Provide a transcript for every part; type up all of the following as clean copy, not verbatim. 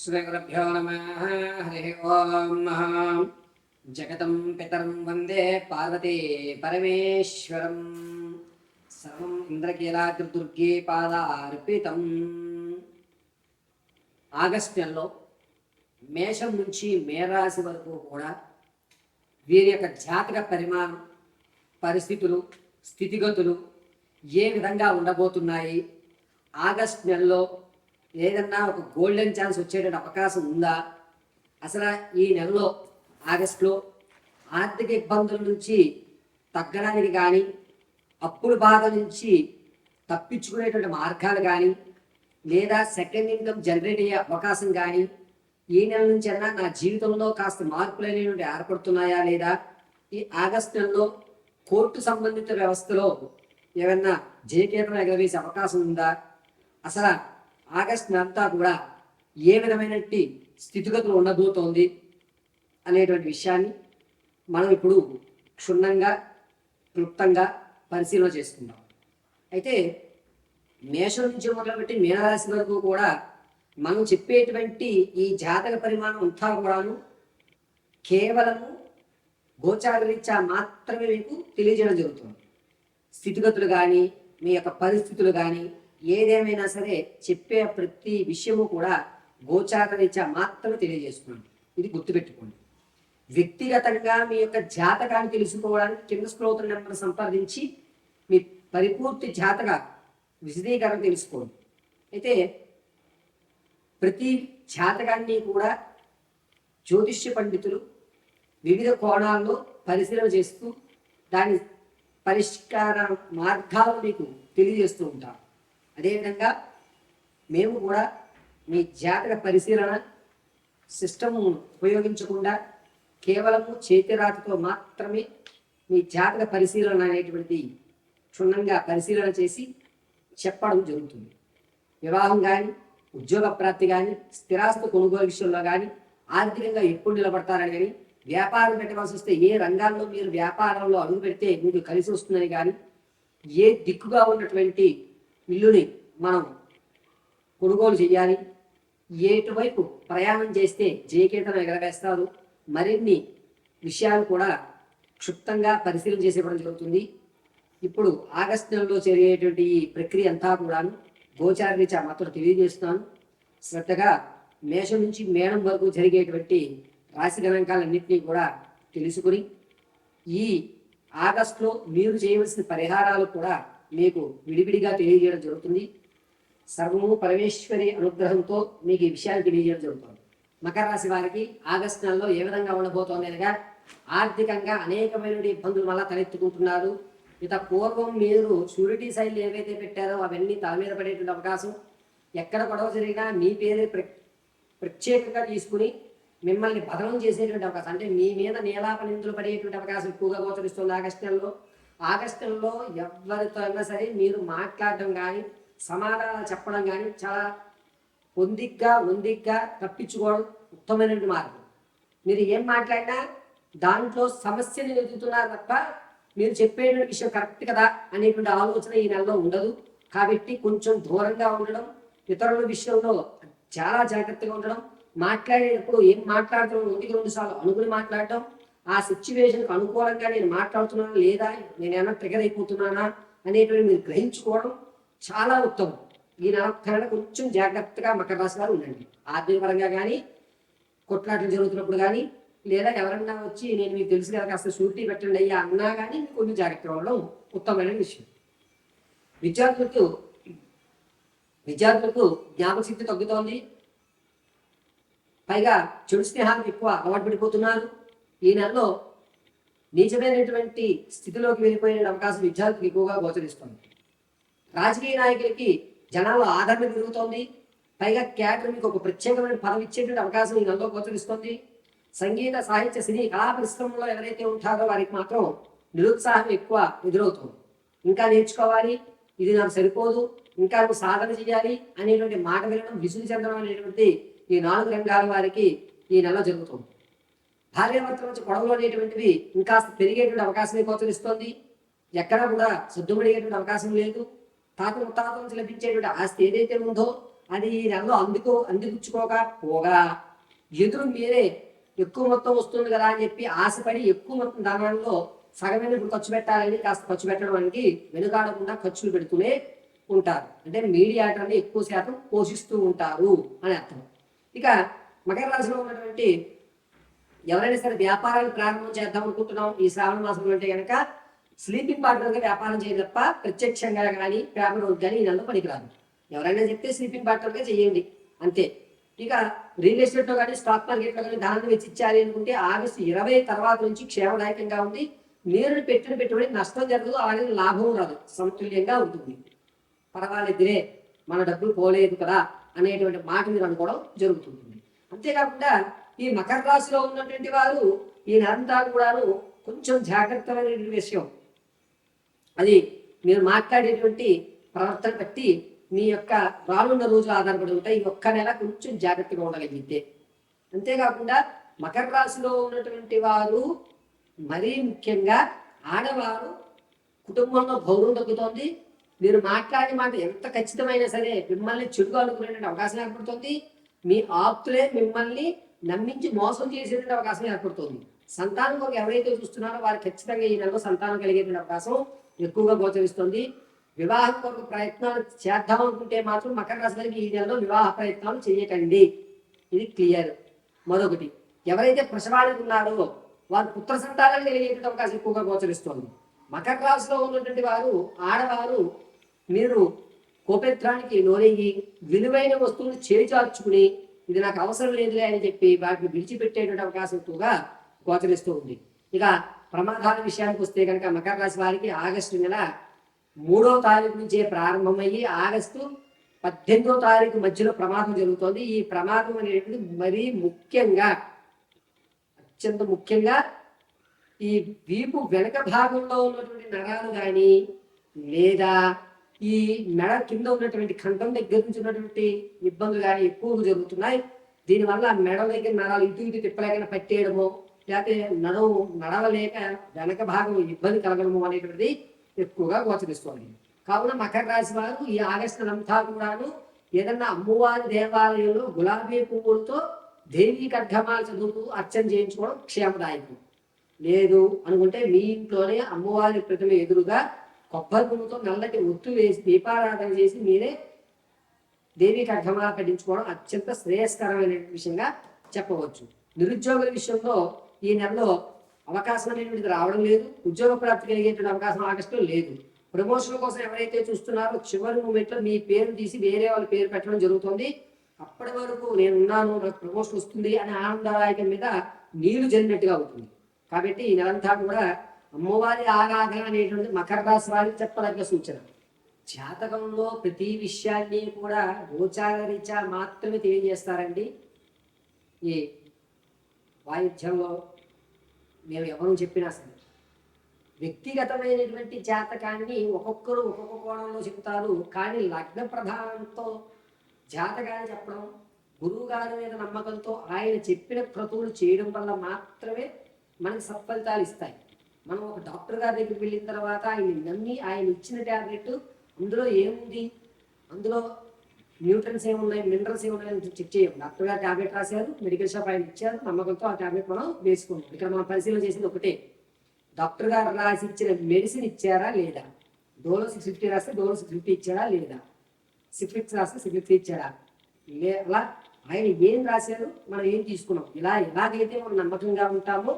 श्रीगुरुभ्यो नमः। हरिः ओम्। जगतं पितरं वन्दे पार्वती परमेश्वरं। सर्वं ఇంద్రకీలాద్రిదుర్గే పాదార్పితం. ఆగస్టు నెలలో మేషం నుంచి మేరాశి వరకు కూడా వీరి యొక్క జాతక పరిమాణం, పరిస్థితులు, స్థితిగతులు ఏ విధంగా ఉండబోతున్నాయి, ఆగస్టు నెలలో ఏదన్నా ఒక గోల్డెన్ ఛాన్స్ వచ్చేటువంటి అవకాశం ఉందా, అసలు ఈ నెలలో ఆగస్టులో ఆర్థిక ఇబ్బందుల నుంచి తగ్గడానికి కానీ, అప్పుల బాధ నుంచి తప్పించుకునేటువంటి మార్గాలు కానీ, లేదా సెకండ్ ఇన్కమ్ జనరేట్ అయ్యే అవకాశం కానీ ఈ నెల నుంచి అన్నా నా జీవితంలో కాస్త మార్పులు అనేటువంటి ఏర్పడుతున్నాయా లేదా, ఈ ఆగస్టు నెలలో కోర్టు సంబంధిత వ్యవస్థలో ఏమన్నా జయకేతనం ఎగరవేసే అవకాశం ఉందా, అసలు ఆగస్టు అంతా కూడా ఏ విధమైనటువంటి స్థితిగతులు ఉండబోతోంది అనేటువంటి విషయాన్ని మనం ఇప్పుడు క్షుణ్ణంగా క్లుప్తంగా పరిశీలన చేసుకుందాం. అయితే మేషం నుంచి మొదలుపెట్టి మీనరాశి వరకు కూడా మనం చెప్పేటువంటి ఈ జాతక పరిమాణం అంతా కూడాను కేవలము గోచారరీత్యా మాత్రమే మీకు తెలియజేయడం జరుగుతుంది. స్థితిగతులు కానీ, మీ యొక్క పరిస్థితులు కానీ, ఏదేమైనా సరే చెప్పే ప్రతి విషయము కూడా గోచారరీత్యా మాత్రమే తెలియజేస్తున్నాను. ఇది గుర్తుపెట్టుకోండి. వ్యక్తిగతంగా మీ యొక్క జాతకాన్ని తెలుసుకోవడానికి కింద స్క్రోల్ నెంబర్ సంప్రదించి మీ పరిపూర్తి జాతక విశదీకరణ తెలుసుకోండి. అయితే ప్రతి జాతకాన్ని కూడా జ్యోతిష్య పండితులు వివిధ కోణాల్లో పరిశీలన చేస్తూ దాని పరిష్కార మార్గాలు మీకు తెలియజేస్తూ ఉంటారు. అదేవిధంగా మేము కూడా మీ జాతక పరిశీలన సిస్టమ్ ఉపయోగించకుండా కేవలము చేతిరాతతో మాత్రమే మీ జాతక పరిశీలన అనేటువంటిది క్షుణ్ణంగా పరిశీలన చేసి చెప్పడం జరుగుతుంది. వివాహం కానీ, ఉద్యోగ ప్రాప్తి కానీ, స్థిరాస్తి కొనుగోలు విషయంలో కానీ, ఆర్థికంగా ఎప్పుడు నిలబడతారని కానీ, వ్యాపారం పెట్టవలసి వస్తే ఏ రంగాల్లో మీరు వ్యాపారంలో అడుగు పెడితే మీకు కలిసి వస్తుందని కానీ, ఏ దిక్కుగా ఉన్నటువంటి ఇల్లుని మనం కొనుగోలు చేయాలి, ఎటువైపు ప్రయాణం చేస్తే జయకేతనం ఎగరవేస్తారు, మరిన్ని విషయాలు కూడా క్షుప్తంగా పరిశీలన చేసేవడం జరుగుతుంది. ఇప్పుడు ఆగస్టు నెలలో జరిగేటువంటి ఈ ప్రక్రియ అంతా కూడాను గోచారరీత్యా మాత్రం తెలియజేస్తున్నాను. శ్రద్ధగా మేషం నుంచి మేడం వరకు జరిగేటువంటి రాశి గణాంకాలన్నింటినీ కూడా తెలుసుకుని ఈ ఆగస్టులో మీరు చేయవలసిన పరిహారాలు కూడా మీకు విడివిడిగా తెలియజేయడం జరుగుతుంది. సర్వము పరమేశ్వరి అనుగ్రహంతో మీకు ఈ విషయాలు తెలియజేయడం జరుగుతుంది. మకర రాశి వారికి ఆగస్టు నెలలో ఏ విధంగా ఉండబోతోంది అనగా, ఆర్థికంగా అనేకమైన ఇబ్బందులు మళ్ళా తలెత్తుకుంటున్నారు. ఇత పూర్వం మీరు షూరిటీ సైడ్లు ఏవైతే పెట్టారో అవన్నీ తల మీద పడేటువంటి అవకాశం, ఎక్కడ గొడవ జరిగినా మీ పేరు ప్రత్యేకంగా తీసుకుని మిమ్మల్ని బదనం చేసేటువంటి అవకాశం, అంటే మీ మీద నీలాపనిందులు పడేటువంటి అవకాశం ఎక్కువగా గోచరిస్తుంది ఆగస్టు నెలలో. ఆగస్టు నెలలో ఎవరితో అయినా సరే మీరు మాట్లాడడం కానీ, సమాధానాలు చెప్పడం కానీ చాలా ఒందిగ్గా తప్పించుకోవడం ఉత్తమమైనటువంటి మార్గం. మీరు ఏం మాట్లాడినా దాంట్లో సమస్యని ఎదుగుతున్నారు తప్ప మీరు చెప్పేటువంటి విషయం కరెక్ట్ కదా అనేటువంటి ఆలోచన ఈ నెలలో ఉండదు. కాబట్టి కొంచెం దూరంగా ఉండడం, ఇతరుల విషయంలో చాలా జాగ్రత్తగా ఉండడం, మాట్లాడేటప్పుడు ఏం మాట్లాడుతున్నాం 1-2 సార్లు అనుకుని మాట్లాడడం, ఆ సిచ్యువేషన్కి అనుకూలంగా నేను మాట్లాడుతున్నానా లేదా, నేనేమన్నా ట్రిగర్ అయిపోతున్నానా అనేటువంటి మీరు గ్రహించుకోవడం చాలా ఉత్తమం. ఈ నెల కొంచెం జాగ్రత్తగా మకర రాశి వారు ఉండండి. ఆర్థిక పరంగా కానీ, కొట్లాటలు జరుగుతున్నప్పుడు కానీ, లేదా ఎవరన్నా వచ్చి నేను మీకు తెలుసు కదా కాస్త షూరిటీ పెట్టండి అయ్యా అన్నా కానీ కొంచెం జాగ్రత్త అవ్వడం ఉత్తమమైన విషయం. విద్యార్థులకు జ్ఞాపక శక్తి తగ్గుతోంది. పైగా చెడు స్నేహాలకు ఎక్కువ అలవాటు పడిపోతున్నారు. ఈ నెలలో నీచమైనటువంటి స్థితిలోకి వెళ్ళిపోయే అవకాశం విద్యార్థులకు ఎక్కువగా గోచరిస్తుంది. రాజకీయ నాయకులకి జనాల ఆదరణ పెరుగుతోంది. పైగా క్యాడర్ మీకు ఒక ప్రత్యేకమైన పదవి ఇచ్చేటువంటి అవకాశం ఈ నెలలో గోచరిస్తుంది. సంగీత, సాహిత్య, సినీ కళా పరిశ్రమలో ఎవరైతే ఉంటారో వారికి మాత్రం నిరుత్సాహం ఎక్కువ ఎదురవుతుంది. ఇంకా నేర్చుకోవాలి, ఇది నాకు సరిపోదు, ఇంకా నువ్వు సాధన చేయాలి అనేటువంటి మాట వినడం, విసుగు చెందడం అనేటువంటి ఈ 4 రంగాల వారికి ఈ నెల జరుగుతుంది. భార్యాభర్తల నుంచి గొడవలు అనేటువంటివి ఇంకా పెరిగేటువంటి అవకాశమే గోచరిస్తోంది. ఎక్కడా కూడా సర్దుమడిగేటువంటి అవకాశం లేదు. తాత ముత్తాతల నుంచి లభించేటువంటి ఆస్తి ఏదైతే ఉందో అది ఈ నెలలో అందిపుచ్చుకోకపోగా ఎదురు మీరే ఎక్కువ మొత్తం వస్తుంది కదా అని చెప్పి ఆశపడి ఎక్కువ మొత్తం ధనంలో సగమైన ఇప్పుడు ఖర్చు పెట్టాలని కాస్త ఖర్చు పెట్టడానికి వెనుకాడకుండా ఖర్చులు పెడుతూనే ఉంటారు. అంటే మీడియాటర్ని ఎక్కువ శాతం పోషిస్తూ ఉంటారు అని అర్థం. ఇక మకర రాశిలో ఉన్నటువంటి ఎవరైనా సరే వ్యాపారాలు ప్రారంభం చేద్దాం అనుకుంటున్నాం ఈ శ్రావణ మాసంలో అంటే కనుక స్లీపింగ్ పార్ట్నర్గా వ్యాపారం చేయడం తప్ప ప్రత్యక్షంగా కానీ పేపర్ కానీ ఈ నెలలో పనికిరాదు. ఎవరైనా చెప్తే స్లీపింగ్ పార్ట్నర్గా చేయండి అంతే. ఇక రియల్ ఎస్టేట్లో కానీ స్టాక్ మార్కెట్లో కానీ ధనాన్ని వెచ్చించాలి అనుకుంటే ఆగస్టు 20 తర్వాత నుంచి క్షేమదాయకంగా ఉంది. మీరు పెట్టిన పెట్టుబడి నష్టం జరగదు, అలాగే లాభం రాదు, సమతుల్యంగా ఉంటుంది. పర్వాలేదులే మన డబ్బులు పోలేదు కదా అనేటువంటి మాట మీరు అనుకోవడం జరుగుతుంది. అంతేకాకుండా ఈ మకర రాశిలో ఉన్నటువంటి వారు ఈ నెలంతా కూడాను కొంచెం జాగ్రత్తమైనటువంటి విషయం. అది మీరు మాట్లాడేటువంటి ప్రవర్తన బట్టి మీ యొక్క రానున్న రోజులు ఆధారపడి ఉంటాయి. ఈ ఒక్క నెల కొంచెం జాగ్రత్తగా ఉండగలిగితే. అంతేకాకుండా మకర రాశిలో ఉన్నటువంటి వారు మరీ ముఖ్యంగా ఆడవారు కుటుంబంలో గౌరవం తగ్గుతోంది. మీరు మాట్లాడే మాట ఎంత ఖచ్చితమైనా సరే మిమ్మల్ని చెడుగా అనుకునే అవకాశం ఏర్పడుతుంది. మీ ఆప్తులే మిమ్మల్ని నమ్మించి మోసం చేసేటువంటి అవకాశం ఏర్పడుతుంది. సంతానం కొరకు ఎవరైతే చూస్తున్నారో వారు ఖచ్చితంగా ఈ నెలలో సంతానం కలిగేటువంటి అవకాశం ఎక్కువగా గోచరిస్తుంది. వివాహం కొరకు ప్రయత్నాలు చేద్దాం అనుకుంటే మాత్రం మకర రాశి వారికి ఈ నెలలో వివాహ ప్రయత్నాలు చేయకండి, ఇది క్లియర్. మరొకటి, ఎవరైతే ప్రసవానికి ఉన్నారో వారు పుత్ర సంతానాలు కలిగేటువంటి అవకాశం ఎక్కువగా గోచరిస్తుంది. మకర రాశిలో ఉన్నటువంటి వారు ఆడవారు మీరు కోపేత్రానికి లోనయ్యి విలువైన వస్తువులు చేచార్చుకుని ఇది నాకు అవసరం లేదులే అని చెప్పి వాటిని విడిచిపెట్టేటువంటి అవకాశం ఎక్కువగా గోచరిస్తూ ఉంది. ఇక ప్రమాదాల విషయానికి వస్తే కనుక మకర రాశి వారికి ఆగస్టు నెల 3వ తారీఖు నుంచే ప్రారంభమయ్యి ఆగస్టు 18వ తారీఖు మధ్యలో ప్రమాదం జరుగుతోంది. ఈ ప్రమాదం అనేది మరీ ముఖ్యంగా అత్యంత ముఖ్యంగా ఈ వీపు వెనక భాగంలో ఉన్నటువంటి నరాలు కానీ లేదా ఈ మెడ కింద ఉన్నటువంటి కంఠం దగ్గర నుంచి ఉన్నటువంటి ఇబ్బందులు కానీ ఎక్కువగా జరుగుతున్నాయి. దీనివల్ల మెడ దగ్గర నరాలు ఇటు తిప్పలేక పట్టేయడము, లేకపోతే నడవలేక వెనక భాగం ఇబ్బంది కలగడము అనేటువంటిది ఎక్కువగా గోచరిస్తుంది. కావున మకర రాశి వారు ఈ ఆగస్టు అంతా కూడాను ఏదన్నా అమ్మవారి దేవాలయంలో గులాబీ పువ్వులతో దేవీ కర్ఘమాలు చదువుతూ అర్చన చేయించుకోవడం క్షేమదాయకం. లేదు అనుకుంటే మీ ఇంట్లోనే అమ్మవారి ప్రతిమ ఎదురుగా కొబ్బరి పువ్వుతో నల్లటి ఒత్తు వేసి దీపారాధన చేసి మీరే దేవీ కర్ఘమాలు కట్టించుకోవడం అత్యంత శ్రేయస్కరమైన విషయంగా చెప్పవచ్చు. నిరుద్యోగుల విషయంలో ఈ నెలలో అవకాశం అనేటువంటిది రావడం లేదు. ఉద్యోగ ప్రాప్తి కలిగేటువంటి అవకాశం ఆగస్టులో లేదు. ప్రమోషన్ కోసం ఎవరైతే చూస్తున్నారో చివరి మూమెంట్లో మీ పేరు తీసి వేరే వాళ్ళ పేరు పెట్టడం జరుగుతుంది. అప్పటి వరకు నేను ఉన్నాను, నాకు ప్రమోషన్ వస్తుంది అనే ఆనందదాయకం మీద నీళ్లు జరిగినట్టుగా అవుతుంది. కాబట్టి ఈ నెలంతా కూడా అమ్మవారి ఆరాధన అనేటువంటిది మకర రాశి వారికి చెప్పదగ్గ సూచన. జాతకంలో ప్రతి విషయాన్ని కూడా గోచార రీత్యా మాత్రమే తెలియజేస్తారండి. ఈ వాయిద్యంలో మేము ఎవరు చెప్పినా సరే వ్యక్తిగతమైనటువంటి జాతకాన్ని ఒక్కొక్కరు ఒక్కొక్క కోణంలో చెప్తారు. కానీ లగ్న ప్రధానంతో జాతకాన్ని చెప్పడం, గురువు గారి మీద నమ్మకంతో ఆయన చెప్పిన క్రతువులు చేయడం వల్ల మాత్రమే మనకి సత్ఫలితాలు ఇస్తాయి. మనం ఒక డాక్టర్ గారి దగ్గరికి వెళ్ళిన తర్వాత ఆయన నమ్మి ఆయన ఇచ్చిన ట్యాబ్లెట్ అందులో ఏముంది, అందులో న్యూట్రన్స్ ఏమున్నాయి, మినరల్స్ ఏమున్నాయని చెక్ చేయం. డాక్టర్ గారు ట్యాబ్లెట్ రాశారు, మెడికల్ షాప్ ఆయన ఇచ్చారు, నమ్మకంతో ఆ ట్యాబ్లెట్ మనం వేసుకున్నాం. ఇక్కడ మనం పరిశీలన చేసింది ఒకటే, డాక్టర్ గారు రాసి ఇచ్చిన మెడిసిన్ ఇచ్చారా లేదా, డోలో 650 రాస్తే డోలో 650 ఇచ్చాడా లేదా, సిఫ్లిక్స్ రాస్తే సిఫ్లిక్స్ ఇచ్చాడా అలా ఆయన ఏం రాశారు, మనం ఏం తీసుకున్నాం. ఎలాగైతే మనం నమ్మకంగా ఉంటామో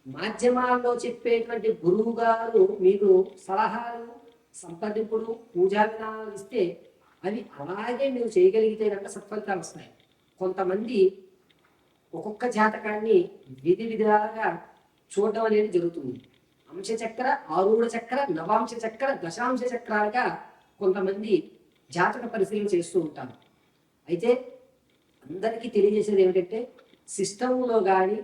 మాధ్యమాల్లో చెప్పేటువంటి గురువు గారు మీకు సలహాలు, సంప్రదింపులు, పూజా విధానాలు ఇస్తే అవి అలాగే మీరు చేయగలిగితే కనుక సత్ఫలితాలు వస్తాయి. కొంతమంది ఒక్కొక్క జాతకాన్ని విధి విధాలుగా చూడడం అనేది జరుగుతుంది. అంశచక్ర, ఆరూఢ చక్ర, నవాంశ చక్ర, దశాంశ చక్రాలుగా కొంతమంది జాతక పరిశీలన చేస్తూ ఉంటారు. అయితే అందరికీ తెలియజేసేది ఏమిటంటే సిస్టంలో కానీ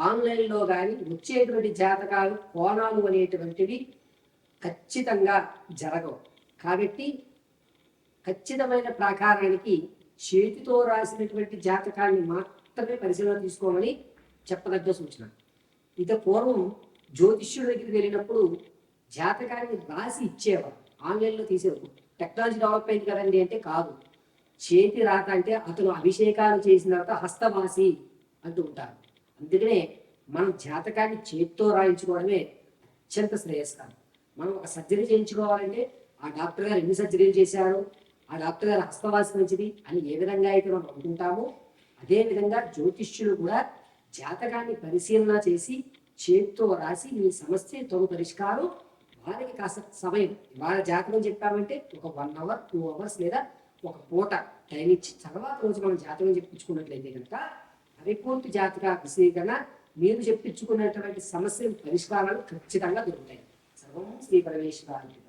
ఆన్లైన్లో కానీ వచ్చేటువంటి జాతకాలు, కోణాలు అనేటువంటివి ఖచ్చితంగా జరగవు. కాబట్టి ఖచ్చితమైన ప్రాకారానికి చేతితో రాసినటువంటి జాతకాన్ని మాత్రమే పరిశీలన తీసుకోమని చెప్పదగ్గ సూచన. ఇక పూర్వం జ్యోతిష్యుడి దగ్గరికి వెళ్ళినప్పుడు జాతకాన్ని రాసి ఇచ్చేవారు, ఆన్లైన్లో తీసేవారు. టెక్నాలజీ డెవలప్ అయింది కదండి అంటే కాదు. చేతి రాత అంటే అతను అభిషేకాలు చేసిన తర్వాత హస్తవాసి అంటూ ఉంటారు. అందుకనే మనం జాతకాన్ని చేతితో రాయించుకోవడమే అత్యంత శ్రేయస్కరం. మనం ఒక సర్జరీ చేయించుకోవాలంటే ఆ డాక్టర్ గారు ఎన్ని సర్జరీలు చేశారు, ఆ డాక్టర్ గారు హస్తవాసి మంచిది అని ఏ విధంగా అయితే మనం అనుకుంటామో, అదేవిధంగా జ్యోతిష్యులు కూడా జాతకాన్ని పరిశీలన చేసి చేతితో రాసి మీ సమస్య తగు పరిష్కారం వారికి కాస్త సమయం వాళ్ళ జాతకం చెప్పామంటే ఒక 1 అవర్ 2 అవర్స్ లేదా ఒక పూట టైం ఇచ్చి తర్వాత రోజు మనం జాతకం చెప్పించుకున్నట్లయితే కనుక పరిపూర్తి జాతక విశ్లేషణ మీరు చెప్పించుకున్నటువంటి సమస్యల పరిష్కారాలు ఖచ్చితంగా దొరుకుతాయి. సర్వం శ్రీ పరమేశ్వరానికి.